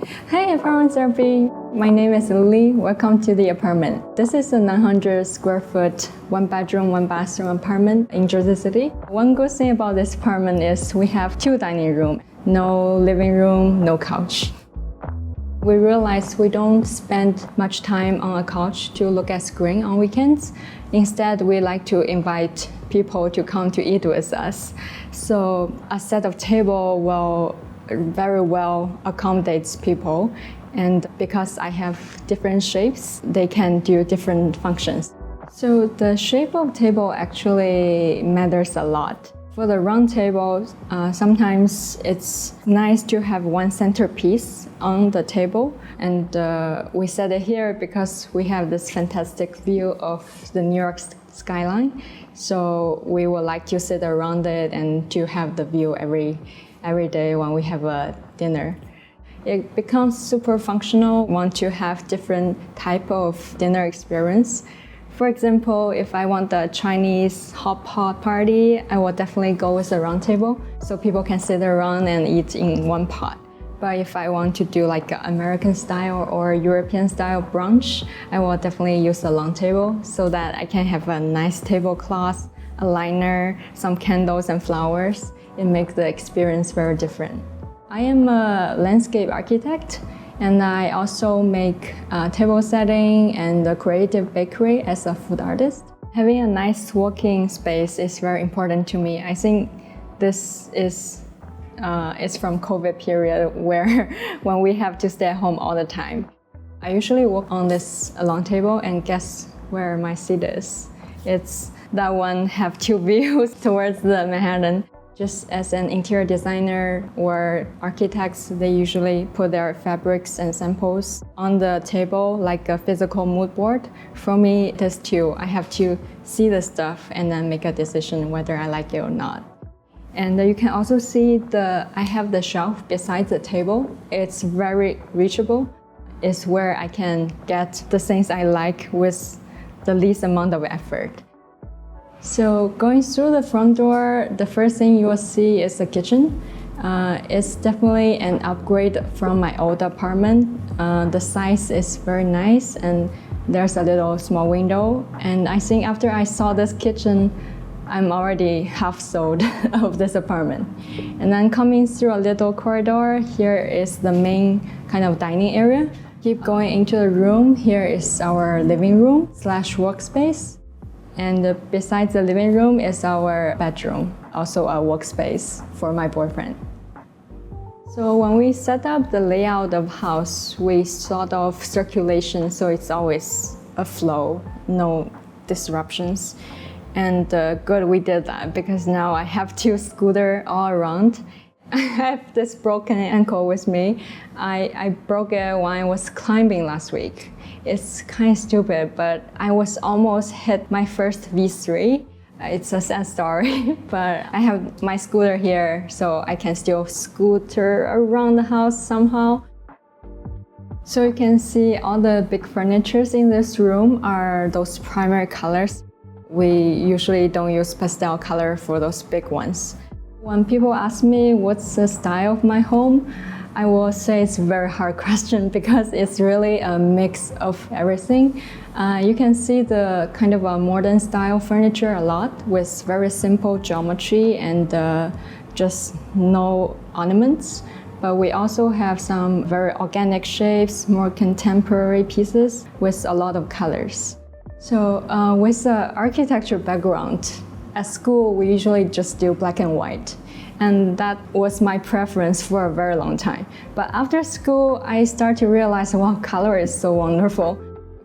Hi everyone, Serbi. My name is Lili. Welcome to the apartment. This is a 900 square foot, one bedroom, one bathroom apartment in Jersey City. One good thing about this apartment is we have two dining rooms, no living room, no couch. We realized we don't spend much time on a couch to look at screen on weekends. Instead, we like to invite people to come to eat with us. So a set of table will very well accommodates people, and because I have different shapes, they can do different functions. So the shape of table actually matters a lot. For the round table, sometimes it's nice to have one centerpiece on the table, and we set it here because we have this fantastic view of the New York skyline. So we would like to sit around it and to have the view every day when we have a dinner. It becomes super functional. Want to have different type of dinner experience. For example, if I want a Chinese hot pot party, I will definitely go with a round table so people can sit around and eat in one pot. But if I want to do like an American style or European style brunch, I will definitely use a long table so that I can have a nice tablecloth, a liner, some candles and flowers. It makes the experience very different. I am a landscape architect, and I also make table setting and the creative bakery as a food artist. Having a nice working space is very important to me. I think this is from COVID period where when we have to stay at home all the time. I usually work on this long table, and guess where my seat is? It's that one have two views towards the Manhattan. Just as an interior designer or architects, they usually put their fabrics and samples on the table like a physical mood board. For me, it is too. I have to see the stuff and then make a decision whether I like it or not. And you can also see I have the shelf beside the table. It's very reachable. It's where I can get the things I like with the least amount of effort. So going through the front door, the first thing you will see is the kitchen. It's definitely an upgrade from my old apartment. The size is very nice, and there's a little small window. And I think after I saw this kitchen, I'm already half sold of this apartment. And then coming through a little corridor, here is the main kind of dining area. Keep going into the room, here is our living room / workspace. And besides the living room is our bedroom, also a workspace for my boyfriend. So when we set up the layout of house, we sort of circulation, so it's always a flow, no disruptions. And good we did that, because now I have two scooters all around. I have this broken ankle with me. I broke it when I was climbing last week. It's kind of stupid, but I was almost hit my first V3. It's a sad story, but I have my scooter here, so I can still scooter around the house somehow. So you can see all the big furnitures in this room are those primary colors. We usually don't use pastel color for those big ones. When people ask me what's the style of my home, I will say it's a very hard question because it's really a mix of everything. You can see the kind of a modern style furniture a lot with very simple geometry and just no ornaments. But we also have some very organic shapes, more contemporary pieces with a lot of colors. So with the architecture background, at school we usually just do black and white. And that was my preference for a very long time. But after school, I started to realize, wow, color is so wonderful.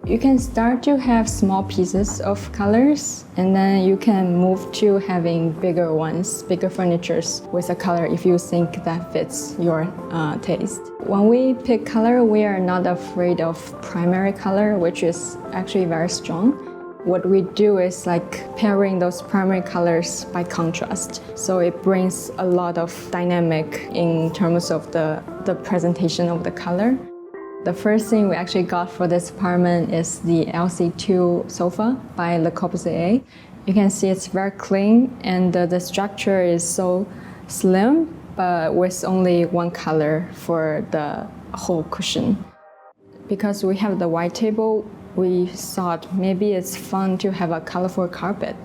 You can start to have small pieces of colors, and then you can move to having bigger ones, bigger furnitures with a color if you think that fits your taste. When we pick color, we are not afraid of primary color, which is actually very strong. What we do is like pairing those primary colors by contrast. So it brings a lot of dynamic in terms of the presentation of the color. The first thing we actually got for this apartment is the LC2 sofa by Le Corbusier. You can see it's very clean, and the structure is so slim, but with only one color for the whole cushion. Because we have the white table, we thought maybe it's fun to have a colorful carpet.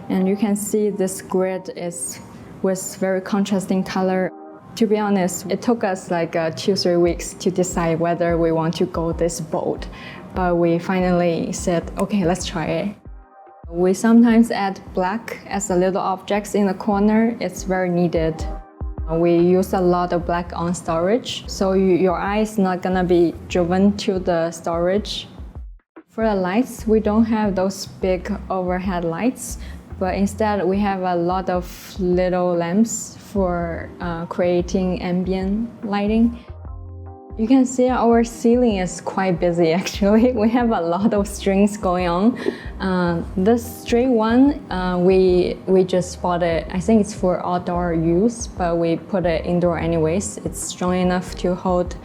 And you can see this grid is with very contrasting color. To be honest, it took us like 2-3 weeks to decide whether we want to go this bold. But we finally said, okay, let's try it. We sometimes add black as a little objects in the corner. It's very needed. We use a lot of black on storage, so your eye is not gonna be driven to the storage. For the lights, we don't have those big overhead lights, but instead we have a lot of little lamps for creating ambient lighting. You can see our ceiling is quite busy actually. We have a lot of strings going on. This straight one, we just bought it. I think it's for outdoor use, but we put it indoor anyways. It's strong enough to hold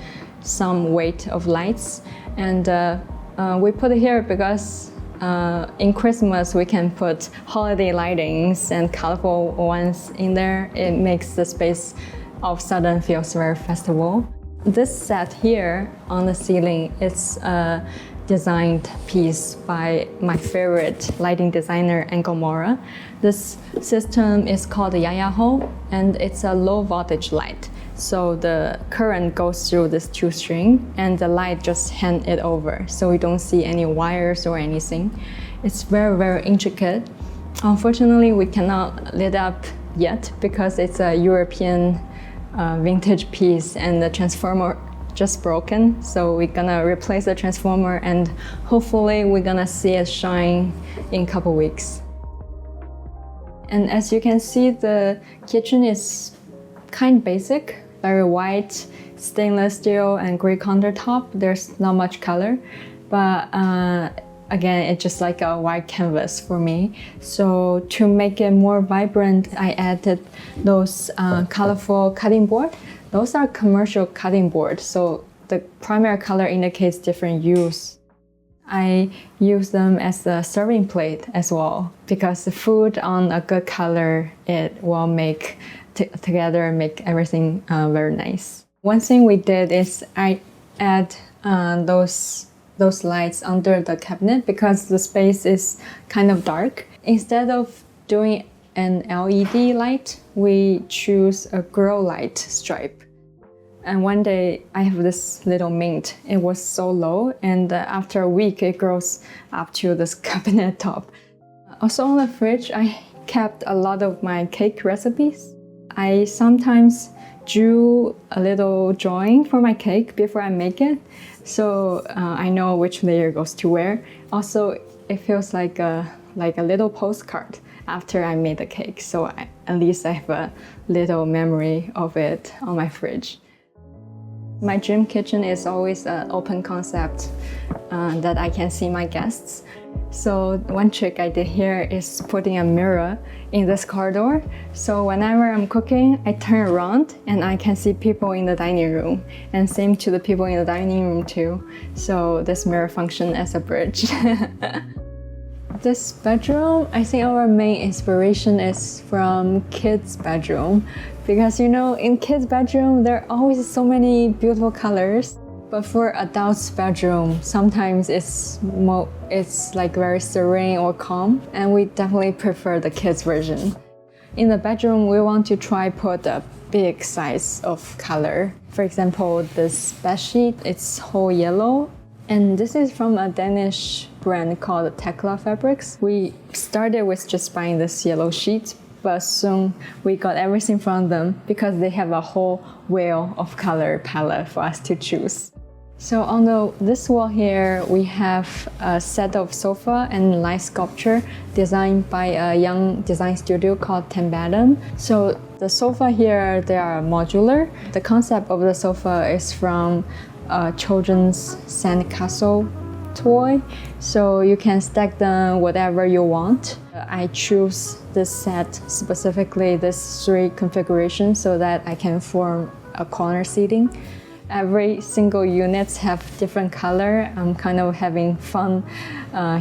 some weight of lights. And we put it here because in Christmas we can put holiday lightings and colorful ones in there. It makes the space all of a sudden feels very festival. This set here on the ceiling, it's a designed piece by my favorite lighting designer, Angel Mora. This system is called the Yayaho, and it's a low voltage light. So the current goes through this 2-string and the light just hand it over. So we don't see any wires or anything. It's very, very intricate. Unfortunately, we cannot lit up yet because it's a European vintage piece and the transformer just broken, so we're gonna replace the transformer and hopefully we're gonna see it shine in a couple weeks. And as you can see, the kitchen is kind of basic, very white, stainless steel and gray countertop. There's not much color, but again, it's just like a white canvas for me. So to make it more vibrant, I added those colorful cutting board. Those are commercial cutting board, so the primary color indicates different use. I use them as a serving plate as well, because the food on a good color, it will make together make everything very nice. One thing we did is I add those lights under the cabinet because the space is kind of dark. Instead of doing an LED light, we choose a grow light stripe. And one day I have this little mint. It was so low, and after a week it grows up to this cabinet top. Also on the fridge, I kept a lot of my cake recipes. I sometimes drew a little drawing for my cake before I make it, so I know which layer goes to where. Also, it feels like a little postcard after I made the cake, so at least I have a little memory of it on my fridge. My dream kitchen is always an open concept that I can see my guests. So one trick I did here is putting a mirror in this corridor. So whenever I'm cooking, I turn around and I can see people in the dining room, and same to the people in the dining room too. So this mirror functions as a bridge. This bedroom, I think our main inspiration is from kids' bedroom, because you know, in kids' bedroom there are always so many beautiful colors. But for adults' bedroom, sometimes it's like very serene or calm, and we definitely prefer the kids' version. In the bedroom, we want to try put a big size of color. For example, this bed sheet, it's whole yellow. And this is from a Danish brand called Decor Fabrics. We started with just buying this yellow sheet, but soon we got everything from them because they have a whole wheel of color palette for us to choose. So on this wall here, we have a set of sofa and light sculpture designed by a young design studio called Tang Badham. So the sofa here, they are modular. The concept of the sofa is from a children's sandcastle toy, so you can stack them whatever you want. I choose this set, specifically this 3 configurations, so that I can form a corner seating. Every single units have different color. I'm kind of having fun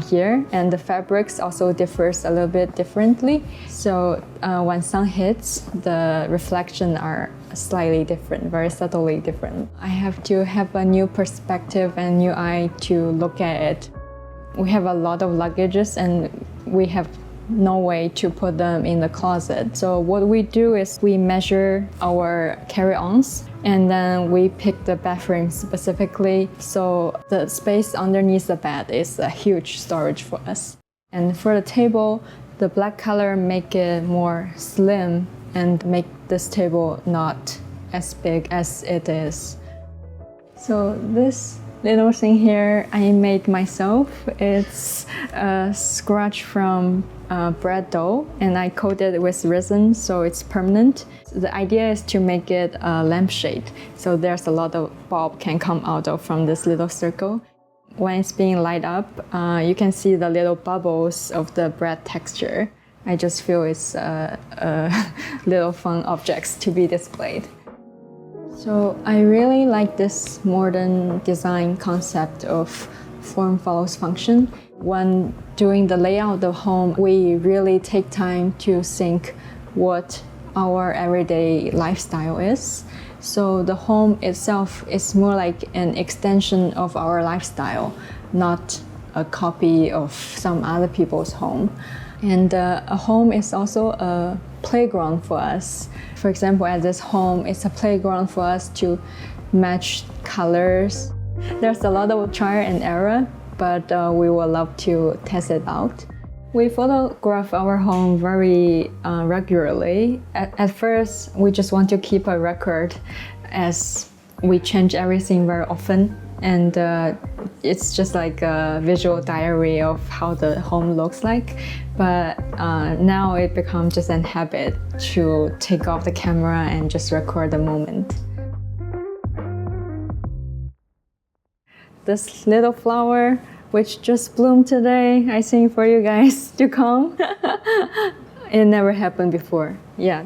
here, and the fabrics also differs a little bit differently. So when sun hits, the reflection are slightly different, very subtly different. I have to have a new perspective and new eye to look at it. We have a lot of luggages and we have no way to put them in the closet. So what we do is we measure our carry-ons and then we pick the bed frame specifically. So the space underneath the bed is a huge storage for us. And for the table, the black color make it more slim and make this table not as big as it is. So this little thing here I made myself. It's a scratch from bread dough and I coated it with resin so it's permanent. The idea is to make it a lampshade. So there's a lot of bulb can come out of from this little circle. When it's being light up, you can see the little bubbles of the bread texture. I just feel it's little fun objects to be displayed. So I really like this modern design concept of form follows function. When doing the layout of the home, we really take time to think what our everyday lifestyle is. So the home itself is more like an extension of our lifestyle, not a copy of some other people's home. And a home is also a playground for us. For example, at this home, it's a playground for us to match colors. There's a lot of trial and error, but we would love to test it out. We photograph our home very regularly. At first, we just want to keep a record as we change everything very often. And it's just like a visual diary of how the home looks like. But now it becomes just an habit to take off the camera and just record the moment. This little flower, which just bloomed today, I think for you guys to come. It never happened before. Yeah.